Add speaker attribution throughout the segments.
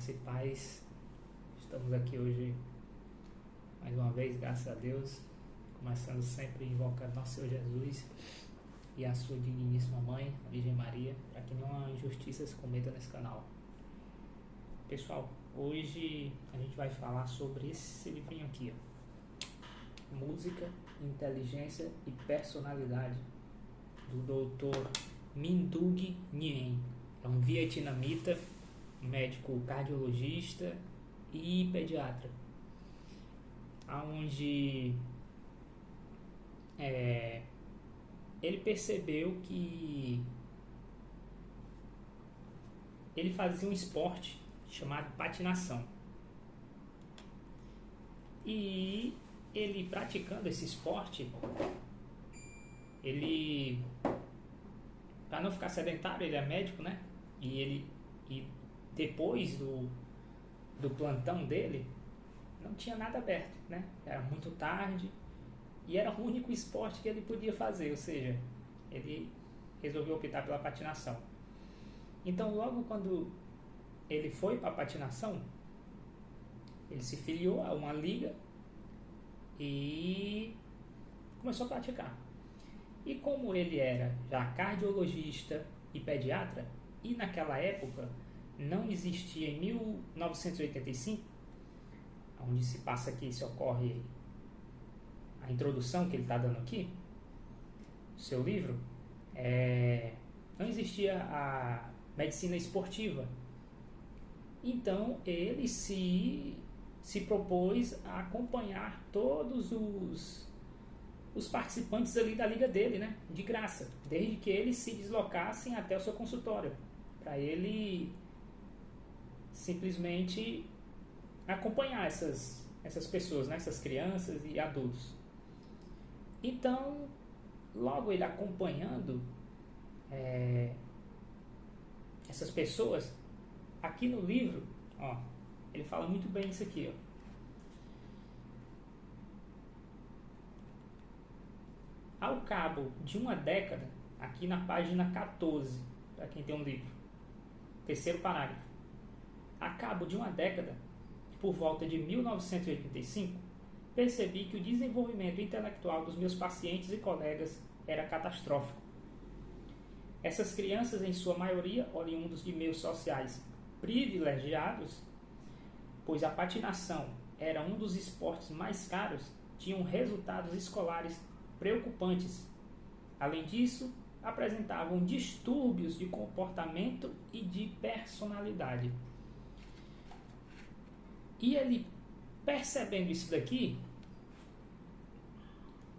Speaker 1: Graça e paz. Estamos aqui hoje mais uma vez, graças a Deus, começando sempre invocando nosso Senhor Jesus e a sua digníssima mãe, a Virgem Maria, para que nenhuma injustiça se cometa nesse canal. Pessoal, hoje a gente vai falar sobre esse livrinho aqui, ó. Música, Inteligência e Personalidade, do Dr. Minh Duc Nguyen. É um vietnamita, médico cardiologista e pediatra, onde ele percebeu que ele fazia um esporte chamado patinação. E ele, praticando esse esporte, ele, para não ficar sedentário, ele é médico, né? E depois do plantão dele, não tinha nada aberto, né? Era muito tarde e era o único esporte que ele podia fazer, ou seja, ele resolveu optar pela patinação. Então, logo quando ele foi para a patinação, ele se filiou a uma liga e começou a praticar. E como ele era já cardiologista e pediatra, e naquela época não existia, em 1985, onde se passa aqui, se ocorre a introdução que ele está dando aqui, no seu livro, não existia a medicina esportiva. Então ele se propôs a acompanhar todos os participantes ali da liga dele, né, de graça, desde que eles se deslocassem até o seu consultório, para ele simplesmente acompanhar essas pessoas, né, essas crianças e adultos. Então, logo ele acompanhando essas pessoas, aqui no livro, ó, ele fala muito bem isso aqui, ó. Ao cabo de uma década, aqui na página 14, para quem tem um livro, terceiro parágrafo, a cabo de uma década, por volta de 1985, percebi que o desenvolvimento intelectual dos meus pacientes e colegas era catastrófico. Essas crianças, em sua maioria, oriundos de meios sociais privilegiados, pois a patinação era um dos esportes mais caros, tinham resultados escolares preocupantes. Além disso, apresentavam distúrbios de comportamento e de personalidade. E ele, percebendo isso daqui,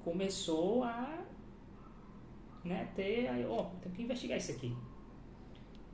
Speaker 1: começou a tenho que investigar isso aqui.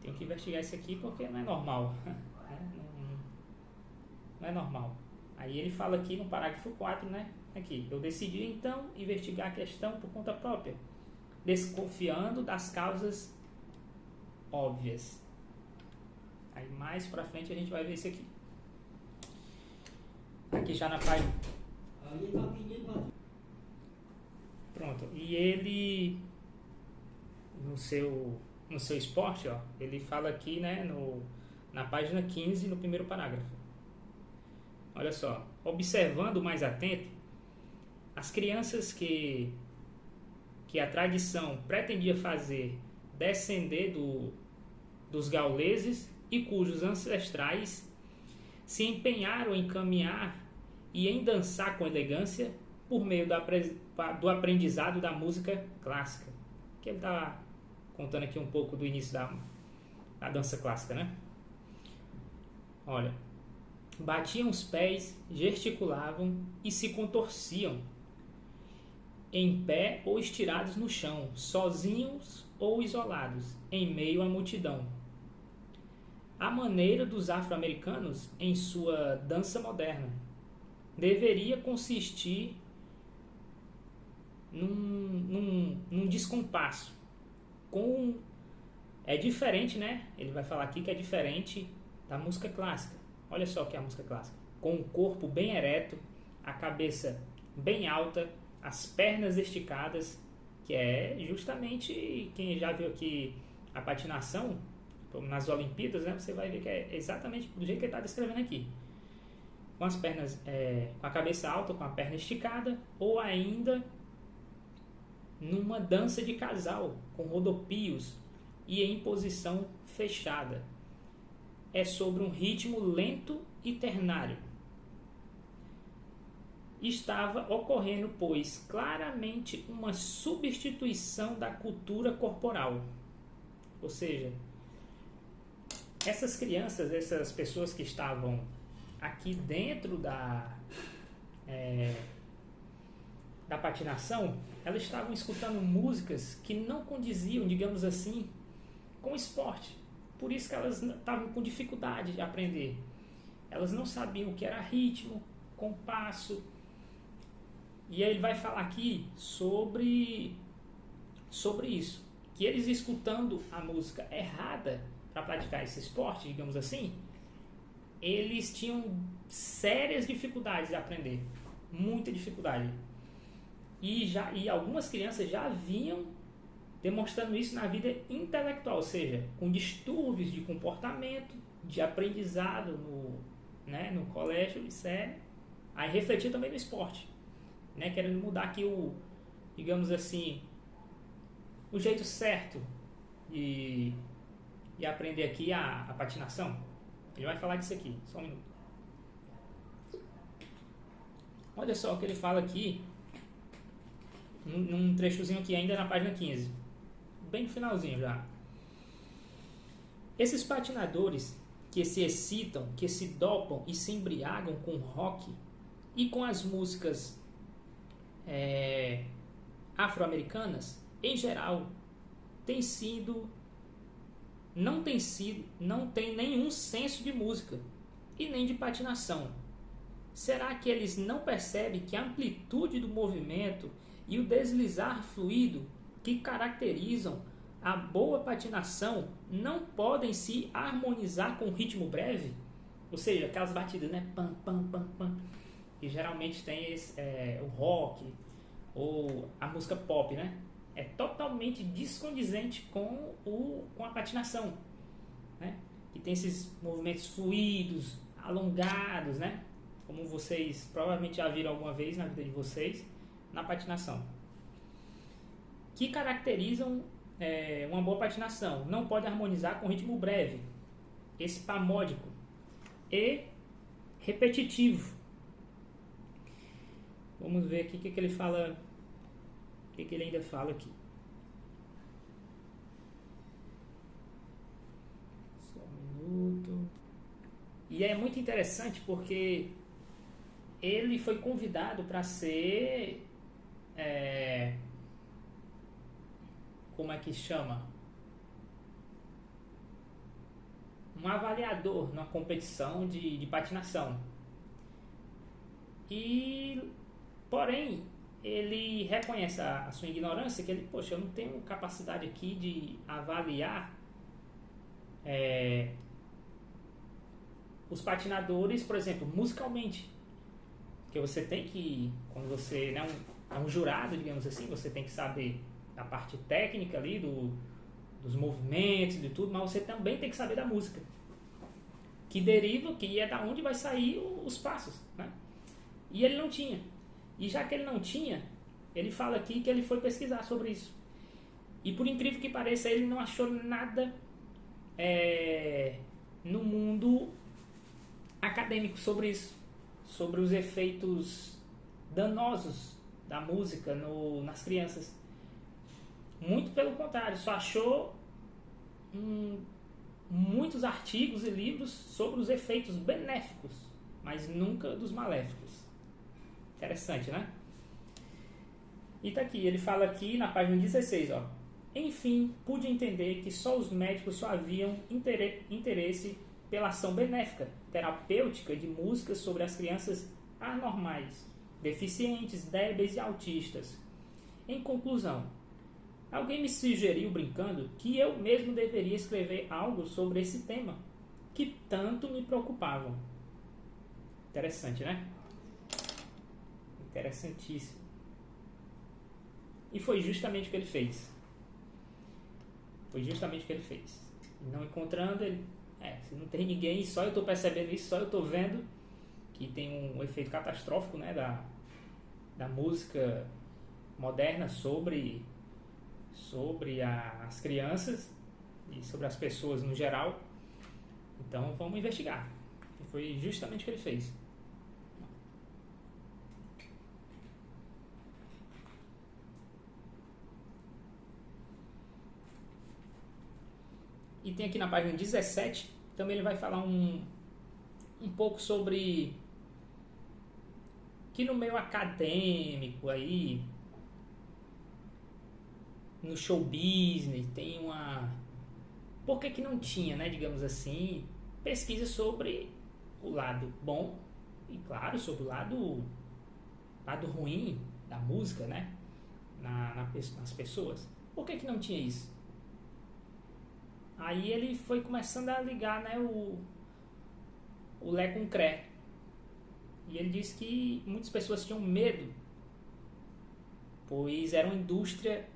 Speaker 1: Tenho que investigar isso aqui porque não é normal. Não é normal. Aí ele fala aqui no parágrafo 4, né? Aqui, eu decidi então investigar a questão por conta própria, desconfiando das causas óbvias. Aí mais pra frente a gente vai ver isso aqui. Aqui já na página. Pronto. E ele, no seu esporte, ó, ele fala aqui, né, na página 15, no primeiro parágrafo. Olha só. Observando mais atento, as crianças que a tradição pretendia fazer descender dos gauleses e cujos ancestrais se empenharam em caminhar e em dançar com elegância por meio do aprendizado da música clássica. Que ele está contando aqui um pouco do início da dança clássica, né? Olha, batiam os pés, gesticulavam e se contorciam, em pé ou estirados no chão, sozinhos ou isolados, em meio à multidão. A maneira dos afro-americanos em sua dança moderna deveria consistir num descompasso. É diferente, né? Ele vai falar aqui que é diferente da música clássica. Olha só o que é a música clássica. Com o corpo bem ereto, a cabeça bem alta, as pernas esticadas, que é justamente, quem já viu aqui a patinação, nas Olimpíadas, né, você vai ver que é exatamente do jeito que ele está descrevendo aqui. Com as pernas, com a cabeça alta, com a perna esticada, ou ainda numa dança de casal, com rodopios e em posição fechada. É sobre um ritmo lento e ternário. Estava ocorrendo, pois, claramente uma substituição da cultura corporal. Ou seja, essas crianças, essas pessoas que estavam aqui dentro da patinação, elas estavam escutando músicas que não condiziam, digamos assim, com o esporte. Por isso que elas estavam com dificuldade de aprender. Elas não sabiam o que era ritmo, compasso. E aí ele vai falar aqui sobre isso. Que eles escutando a música errada para praticar esse esporte, digamos assim, eles tinham sérias dificuldades de aprender. Muita dificuldade. E algumas crianças já vinham demonstrando isso na vida intelectual, ou seja, com distúrbios de comportamento, de aprendizado no colégio, sério. Aí refletir também no esporte, né, querendo mudar aqui digamos assim, o jeito certo de aprender aqui a patinação. Ele vai falar disso aqui, só um minuto. Olha só o que ele fala aqui, num trechozinho aqui ainda na página 15, bem no finalzinho já. Esses patinadores que se excitam, que se dopam e se embriagam com rock e com as músicas afro-americanas, em geral, não tem nenhum senso de música e nem de patinação. Será que eles não percebem que a amplitude do movimento e o deslizar fluido que caracterizam a boa patinação não podem se harmonizar com o ritmo breve? Ou seja, aquelas batidas, né? Pam, pam, pam, pam, que geralmente tem o rock ou a música pop, né? É totalmente descondizente com a patinação, né? Que tem esses movimentos fluidos, alongados, né? Como vocês provavelmente já viram alguma vez na vida de vocês, na patinação. Que caracterizam uma boa patinação. Não pode harmonizar com ritmo breve, espasmódico e repetitivo. Vamos ver aqui o que ele fala, o que ele ainda fala aqui. Só um minuto. E é muito interessante porque ele foi convidado para ser como é que chama? Um avaliador numa competição de patinação. Porém, ele reconhece a sua ignorância, que ele, poxa, eu não tenho capacidade aqui de avaliar os patinadores, por exemplo, musicalmente. Porque você tem que, quando você é um jurado, digamos assim, você tem que saber da parte técnica ali, dos movimentos, de tudo, mas você também tem que saber da música. Que é da onde vai sair os passos, né? E ele não tinha. E já que ele não tinha, ele fala aqui que ele foi pesquisar sobre isso. E por incrível que pareça, ele não achou nada no mundo acadêmico sobre isso. Sobre os efeitos danosos da música nas crianças. Muito pelo contrário, só achou muitos artigos e livros sobre os efeitos benéficos, mas nunca dos maléficos. Interessante, né? E tá aqui, ele fala aqui na página 16, ó. Enfim, pude entender que só os médicos só haviam interesse pela ação benéfica, terapêutica de músicas sobre as crianças anormais, deficientes, débeis e autistas. Em conclusão, alguém me sugeriu, brincando, que eu mesmo deveria escrever algo sobre esse tema, que tanto me preocupavam. Interessante, né? Interessantíssimo. E foi justamente o que ele fez. Não encontrando, ele... se não tem ninguém, só eu estou percebendo isso, só eu estou vendo que tem um efeito catastrófico, né, da música moderna sobre as crianças e sobre as pessoas no geral. Então vamos investigar. E foi justamente o que ele fez. E tem aqui na página 17, também ele vai falar um pouco sobre que no meio acadêmico aí, no show business, tem uma... Por que não tinha, né, digamos assim, pesquisa sobre o lado bom e, claro, sobre o lado ruim da música, né, nas pessoas. Por que não tinha isso? Aí ele foi começando a ligar, né, o Lé com o Cré. E ele disse que muitas pessoas tinham medo, pois era uma indústria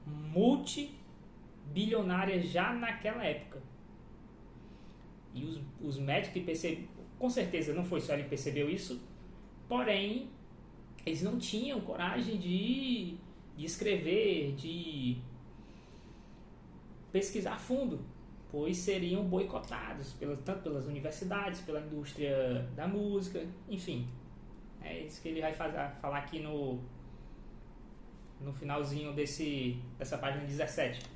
Speaker 1: multibilionária já naquela época. E os médicos perceberam, com certeza não foi só ele que percebeu isso, porém eles não tinham coragem de escrever, de pesquisar a fundo, pois seriam boicotados tanto pelas universidades, pela indústria da música, enfim. É isso que ele vai falar aqui no finalzinho dessa página 17.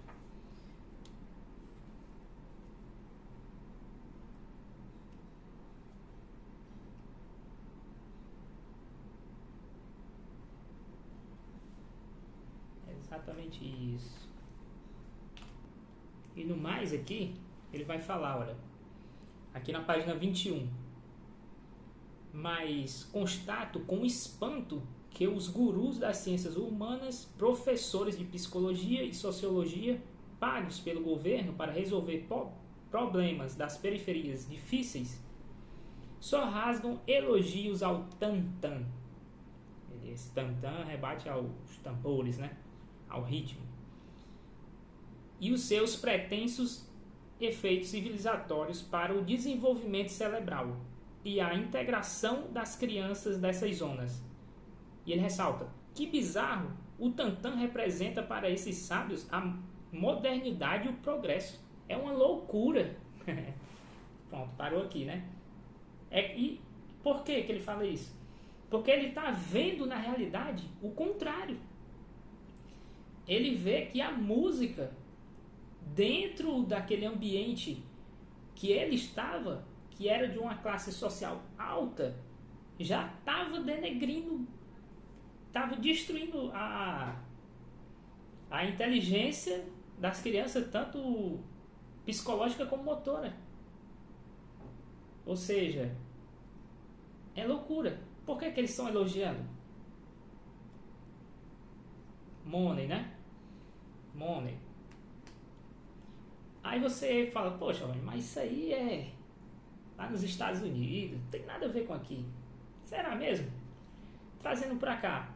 Speaker 1: É exatamente isso. E no mais aqui, ele vai falar, olha, aqui na página 21. Mas constato com espanto que os gurus das ciências humanas, professores de psicologia e sociologia, pagos pelo governo para resolver problemas das periferias difíceis, só rasgam elogios ao tantã. Esse tantã rebate aos tambores, né? Ao ritmo. E os seus pretensos efeitos civilizatórios para o desenvolvimento cerebral e a integração das crianças dessas zonas. E ele ressalta: que bizarro, o tantã representa para esses sábios a modernidade e o progresso. É uma loucura. Pronto, parou aqui, né? E por que ele fala isso? Porque ele está vendo na realidade o contrário. Ele vê que a música, dentro daquele ambiente que ele estava, que era de uma classe social alta, já estava denegrindo, estava destruindo a inteligência das crianças, tanto psicológica como motora. Ou seja, é loucura. Por que eles estão elogiando? Money, né? Money. Aí você fala, poxa, mas isso aí é lá nos Estados Unidos, não tem nada a ver com aqui. Será mesmo? Trazendo pra cá.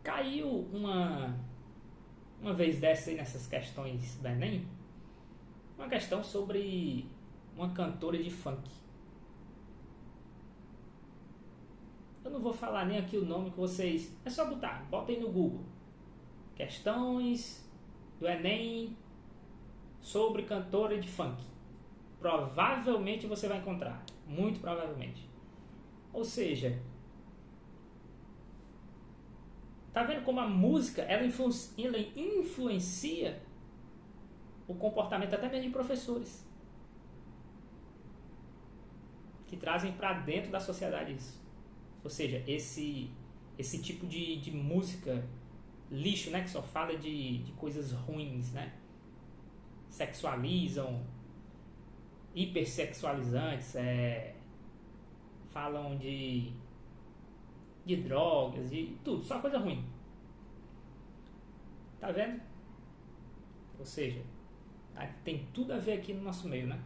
Speaker 1: Caiu uma vez dessa aí nessas questões do Enem, uma questão sobre uma cantora de funk. Eu não vou falar nem aqui o nome que vocês... É só botem no Google. Questões do Enem sobre cantora de funk. Provavelmente você vai encontrar. Muito provavelmente. Ou seja, tá vendo como a música ela influencia o comportamento até mesmo de professores, que trazem para dentro da sociedade isso. Ou seja, esse tipo de música lixo, né, que só fala de coisas ruins, né? Sexualizam, hipersexualizantes, falam de drogas, de tudo, só coisa ruim. Tá vendo? Ou seja, tem tudo a ver aqui no nosso meio, né?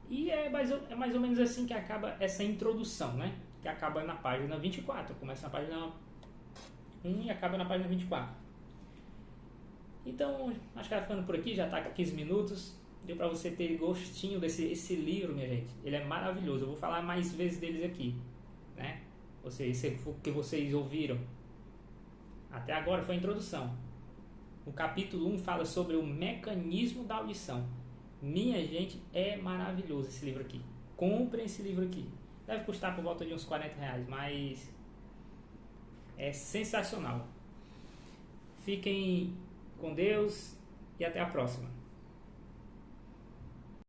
Speaker 1: E é mais ou menos assim que acaba essa introdução, né? Que acaba na página 24, começa na página 1 e acaba na página 24. Então, acho que vai ficando por aqui, já está com 15 minutos. Deu para você ter gostinho desse livro, minha gente. Ele é maravilhoso. Eu vou falar mais vezes deles aqui, né? Isso é o que vocês ouviram até agora foi a introdução. O capítulo 1 fala sobre o mecanismo da audição. Minha gente, é maravilhoso esse livro aqui. Comprem esse livro aqui. Deve custar por volta de uns R$40, mas é sensacional. Fiquem com Deus e até a próxima.